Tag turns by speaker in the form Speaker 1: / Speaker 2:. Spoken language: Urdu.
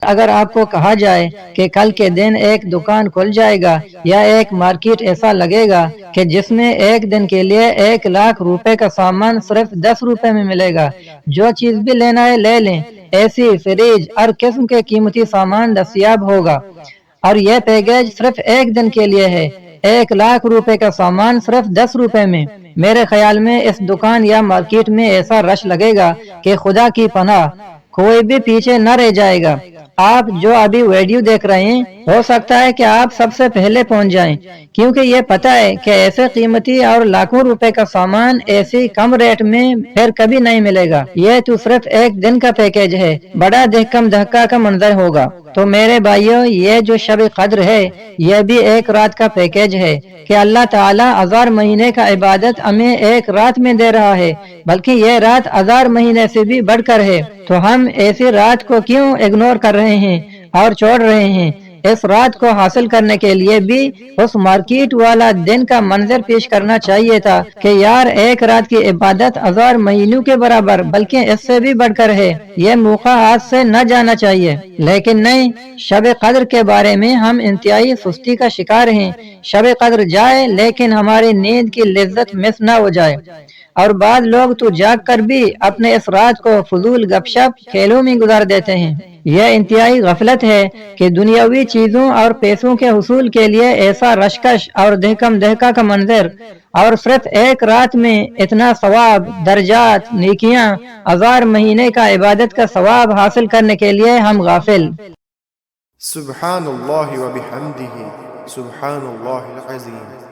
Speaker 1: اگر آپ کو کہا جائے کہ کل کے دن ایک دکان کھل جائے گا یا ایک مارکیٹ ایسا لگے گا کہ جس میں ایک دن کے لیے 1,00,000 روپے کا سامان صرف 10 روپے میں ملے گا، جو چیز بھی لینا ہے لے لیں، ایسی فریج ہر قسم کے قیمتی سامان دستیاب ہوگا، اور یہ پیکیج صرف ایک دن کے لیے ہے، 1,00,000 روپے کا سامان صرف 10 روپے میں۔ میرے خیال میں اس دکان یا مارکیٹ میں ایسا رش لگے گا کہ خدا کی پناہ کوئی بھی پیچھے نہ رہ جائے گا۔ آپ جو ابھی ویڈیو دیکھ رہے ہیں ہو سکتا ہے کہ آپ سب سے پہلے پہنچ جائیں، کیونکہ یہ پتہ ہے کہ ایسے قیمتی اور لاکھوں روپے کا سامان ایسی کم ریٹ میں پھر کبھی نہیں ملے گا۔ یہ تو صرف ایک دن کا پیکیج ہے، بڑا دہکم دھکا کا منظر ہوگا۔ تو میرے بھائیوں، یہ جو شب قدر ہے یہ بھی ایک رات کا پیکیج ہے کہ اللہ تعالیٰ 1000 مہینے کا عبادت ہمیں ایک رات میں دے رہا ہے، بلکہ یہ رات 1000 مہینے سے بھی بڑھ کر ہے۔ تو ہم ایسی رات کو کیوں اگنور کر رہے ہیں اور چھوڑ رہے ہیں؟ اس رات کو حاصل کرنے کے لیے بھی اس مارکیٹ والا دن کا منظر پیش کرنا چاہیے تھا کہ یار ایک رات کی عبادت 1000 مہینوں کے برابر بلکہ اس سے بھی بڑھ کر ہے، یہ موقع ہاتھ سے نہ جانا چاہیے۔ لیکن نہیں، شب قدر کے بارے میں ہم انتہائی سستی کا شکار ہیں۔ شب قدر جائے لیکن ہماری نیند کی لذت مس نہ ہو جائے، اور بعض لوگ تو جاگ کر بھی اپنے اس رات کو فضول گپ شپ کھیلوں میں گزار دیتے ہیں۔ یہ انتہائی غفلت ہے کہ دنیاوی چیزوں اور پیسوں کے حصول کے لیے ایسا رشکش اور دہکم دہکا کا منظر، اور صرف ایک رات میں اتنا ثواب، درجات، نیکیاں، 1000 مہینے کا عبادت کا ثواب حاصل کرنے کے لیے ہم غافل۔
Speaker 2: سبحان اللہ و بحمدہ، سبحان اللہ العظیم۔